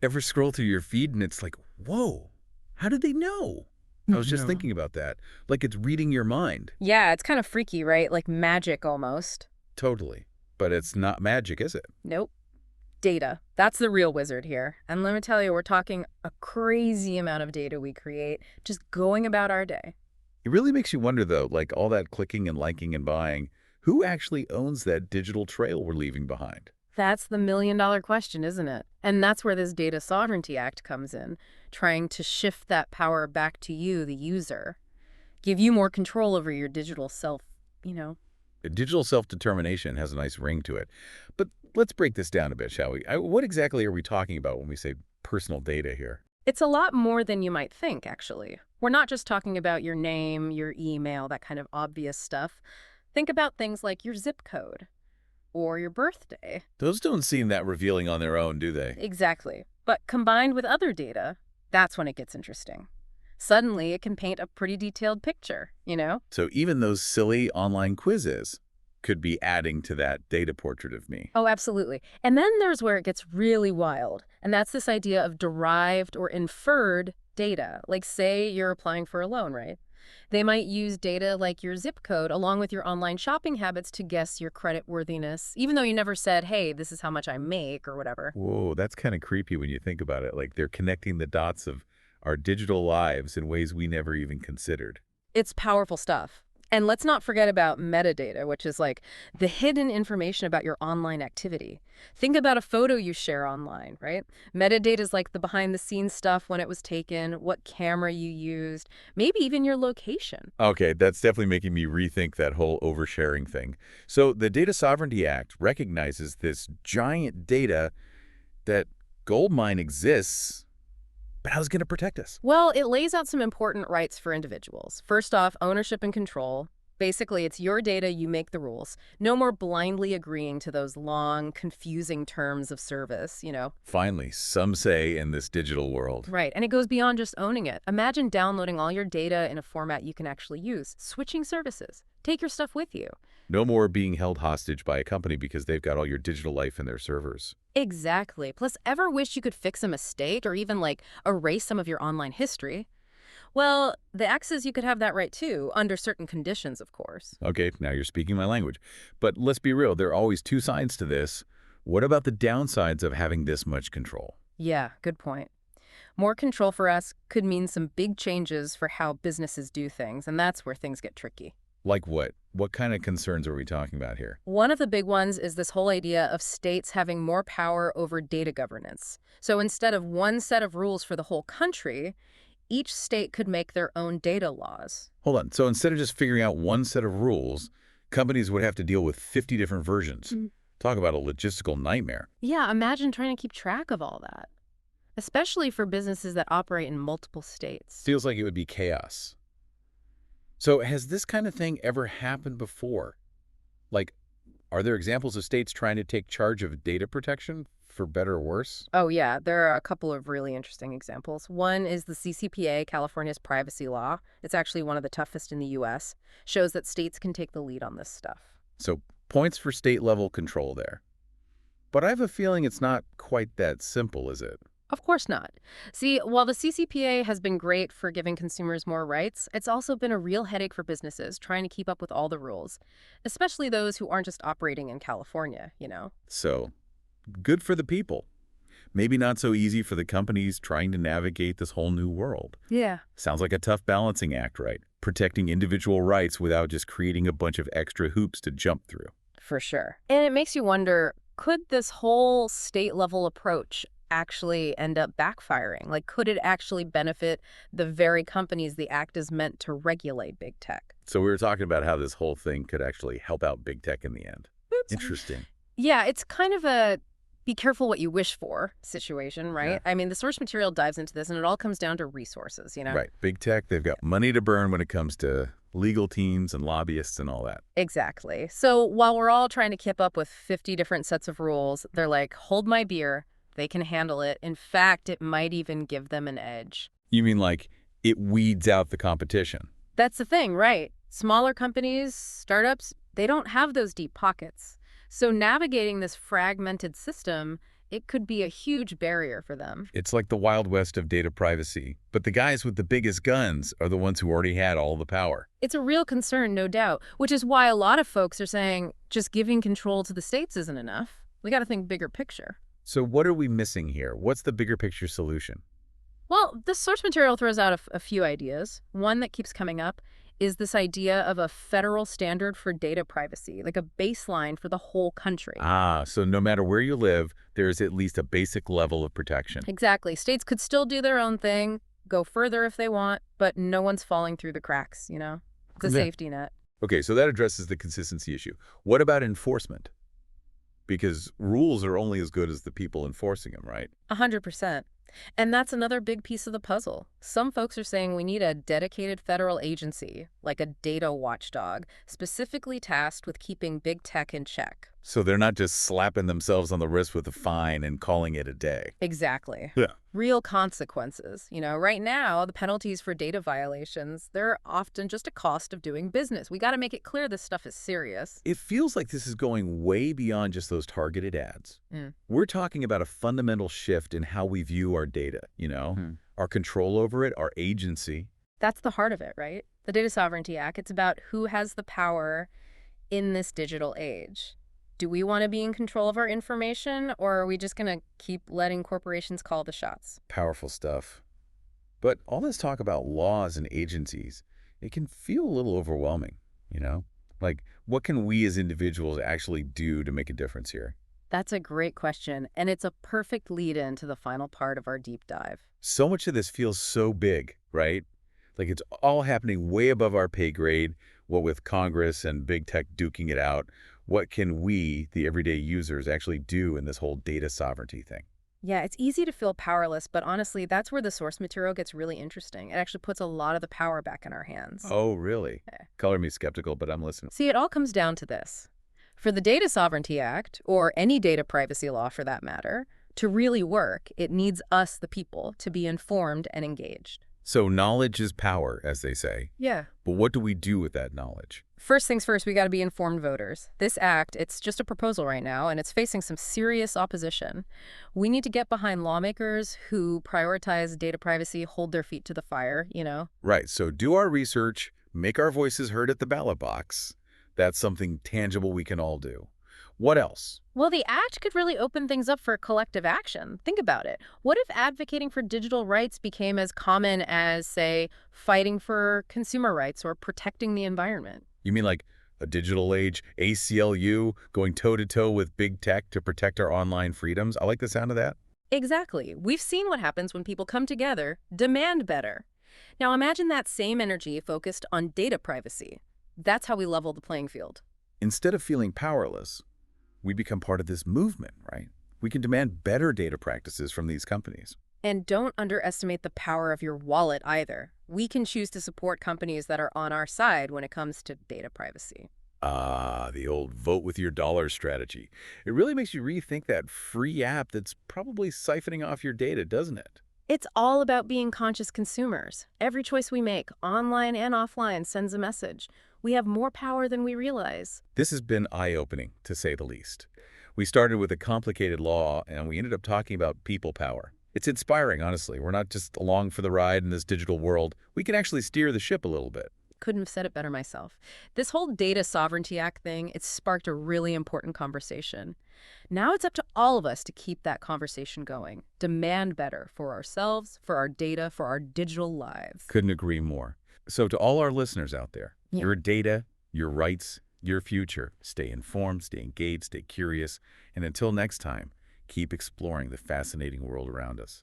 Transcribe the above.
Ever scroll through your feed and it's like, whoa, how did they know? I was just No. thinking about that. Like it's reading your mind. Yeah, it's kind of freaky, right? Like magic almost. Totally. But it's not magic, is it? Nope. Data. That's the real wizard here. And let me tell you, we're talking a crazy amount of data we create just going about our day. It really makes you wonder, though, like all that clicking and liking and buying, who actually owns that digital trail we're leaving behind? That's the million-dollar question, isn't it? And that's where this Data Sovereignty Act comes in, trying to shift that power back to you, the user. Give you more control over your digital self, you know. Digital self-determination has a nice ring to it. But let's break this down a bit, shall we? What exactly are we talking about when we say personal data here? It's a lot more than you might think, actually. We're not just talking about your name, your email, that kind of obvious stuff. Think about things like your zip code or your birthday. Those don't seem that revealing on their own, do they? Exactly. But combined with other data, that's when it gets interesting. Suddenly, it can paint a pretty detailed picture, you know? So even those silly online quizzes could be adding to that data portrait of me. Oh, absolutely. And then there's where it gets really wild. And that's this idea of derived or inferred data. Like, say you're applying for a loan, right? They might use data like your zip code along with your online shopping habits to guess your credit worthiness, even though you never said, hey, this is how much I make or whatever. Whoa, that's kind of creepy when you think about it. Like they're connecting the dots of our digital lives in ways we never even considered. It's powerful stuff. And let's not forget about metadata, which is like the hidden information about your online activity. Think about a photo you share online, right? Metadata is like the behind the scenes stuff, when it was taken, what camera you used, maybe even your location. Okay, that's definitely making me rethink that whole oversharing thing. So the Data Sovereignty Act recognizes this giant data that goldmine exists, but how's it going to protect us? Well, it lays out some important rights for individuals. First off, ownership and control. Basically, it's your data, you make the rules. No more blindly agreeing to those long, confusing terms of service, you know? Finally, some say in this digital world. Right, and it goes beyond just owning it. Imagine downloading all your data in a format you can actually use, switching services. Take your stuff with you. No more being held hostage by a company because they've got all your digital life in their servers. Exactly. Plus, ever wish you could fix a mistake or even, like, erase some of your online history? Well, the act says you could have that right too, under certain conditions, of course. Okay, now you're speaking my language. But let's be real, there are always two sides to this. What about the downsides of having this much control? Yeah, good point. More control for us could mean some big changes for how businesses do things, and that's where things get tricky. Like what? What kind of concerns are we talking about here? One of the big ones is this whole idea of states having more power over data governance. So instead of one set of rules for the whole country, each state could make their own data laws. Hold on. So instead of just figuring out one set of rules, companies would have to deal with 50 different versions. Talk about a logistical nightmare. Yeah, imagine trying to keep track of all that, especially for businesses that operate in multiple states. Feels like it would be chaos. So has this kind of thing ever happened before? Like, are there examples of states trying to take charge of data protection, for better or worse? Oh, yeah, there are a couple of really interesting examples. One is the CCPA, California's privacy law. It's actually one of the toughest in the U.S., shows that states can take the lead on this stuff. So points for state-level control there. But I have a feeling it's not quite that simple, is it? Of course not. See, while the CCPA has been great for giving consumers more rights, it's also been a real headache for businesses trying to keep up with all the rules, especially those who aren't just operating in California, you know? So, good for the people. Maybe not so easy for the companies trying to navigate this whole new world. Yeah. Sounds like a tough balancing act, right? Protecting individual rights without just creating a bunch of extra hoops to jump through. For sure. And it makes you wonder, could this whole state-level approach actually end up backfiring? Like, could it actually benefit the very companies the act is meant to regulate big tech? So we were talking about how this whole thing could actually help out big tech in the end. Oops. Interesting. Yeah, it's kind of a be careful what you wish for situation, right? Yeah. I mean, the source material dives into this, and it all comes down to resources, you know? Right. Big tech, they've got money to burn when it comes to legal teams and lobbyists and all that. Exactly. So while we're all trying to keep up with 50 different sets of rules, they're like, hold my beer. They can handle it. In fact, it might even give them an edge. You mean like it weeds out the competition? That's the thing, right? Smaller companies, startups, they don't have those deep pockets. So navigating this fragmented system it could be a huge barrier for them. It's like the Wild West of data privacy, but the guys with the biggest guns are the ones who already had all the power. It's a real concern, no doubt, which is why a lot of folks are saying just giving control to the states isn't enough. We got to think bigger picture. So what are we missing here? What's the bigger picture solution? Well, this source material throws out a few ideas. One that keeps coming up is this idea of a federal standard for data privacy, like a baseline for the whole country. Ah, so no matter where you live, there's at least a basic level of protection. Exactly. States could still do their own thing, go further if they want, but no one's falling through the cracks, you know? It's a Yeah. safety net. Okay, so that addresses the consistency issue. What about enforcement? Because rules are only as good as the people enforcing them, right? 100%. And that's another big piece of the puzzle. Some folks are saying we need a dedicated federal agency, like a data watchdog, specifically tasked with keeping big tech in check. So they're not just slapping themselves on the wrist with a fine and calling it a day. Exactly. Yeah. Real consequences. You know, right now, the penalties for data violations, they're often just a cost of doing business. We got to make it clear this stuff is serious. It feels like this is going way beyond just those targeted ads. Mm. We're talking about a fundamental shift in how we view our data, our control over it, our agency. That's the heart of it, right? The Data Sovereignty Act, it's about who has the power in this digital age. Do we want to be in control of our information, or are we just going to keep letting corporations call the shots? Powerful stuff. But all this talk about laws and agencies, it can feel a little overwhelming. Like, what can we as individuals actually do to make a difference here? That's a great question, and it's a perfect lead-in to the final part of our deep dive. So much of this feels so big, right? Like it's all happening way above our pay grade, what with Congress and big tech duking it out. What can we, the everyday users, actually do in this whole data sovereignty thing? Yeah, it's easy to feel powerless, but honestly, that's where the source material gets really interesting. It actually puts a lot of the power back in our hands. Oh, really? Yeah. Color me skeptical, but I'm listening. See, it all comes down to this. For the Data Sovereignty Act, or any data privacy law for that matter, to really work, it needs us, the people, to be informed and engaged. So knowledge is power, as they say. Yeah. But what do we do with that knowledge? First things first, we got to be informed voters. This act, it's just a proposal right now, and it's facing some serious opposition. We need to get behind lawmakers who prioritize data privacy, hold their feet to the fire. Right, so do our research, make our voices heard at the ballot box. That's something tangible we can all do. What else? Well, the act could really open things up for collective action. Think about it. What if advocating for digital rights became as common as, say, fighting for consumer rights or protecting the environment? You mean like a digital age ACLU going toe-to-toe with big tech to protect our online freedoms? I like the sound of that. Exactly. We've seen what happens when people come together, demand better. Now imagine that same energy focused on data privacy. That's how we level the playing field. Instead of feeling powerless, we become part of this movement, right? We can demand better data practices from these companies. And don't underestimate the power of your wallet either. We can choose to support companies that are on our side when it comes to data privacy. Ah, the old vote with your dollar strategy. It really makes you rethink that free app that's probably siphoning off your data, doesn't it? It's all about being conscious consumers. Every choice we make, online and offline, sends a message. We have more power than we realize. This has been eye-opening, to say the least. We started with a complicated law, and we ended up talking about people power. It's inspiring, honestly. We're not just along for the ride in this digital world. We can actually steer the ship a little bit. Couldn't have said it better myself. This whole Data Sovereignty Act thing, it's sparked a really important conversation. Now it's up to all of us to keep that conversation going. Demand better for ourselves, for our data, for our digital lives. Couldn't agree more. So to all our listeners out there, Yeah. your data, your rights, your future, stay informed, stay engaged, stay curious, and until next time, keep exploring the fascinating world around us.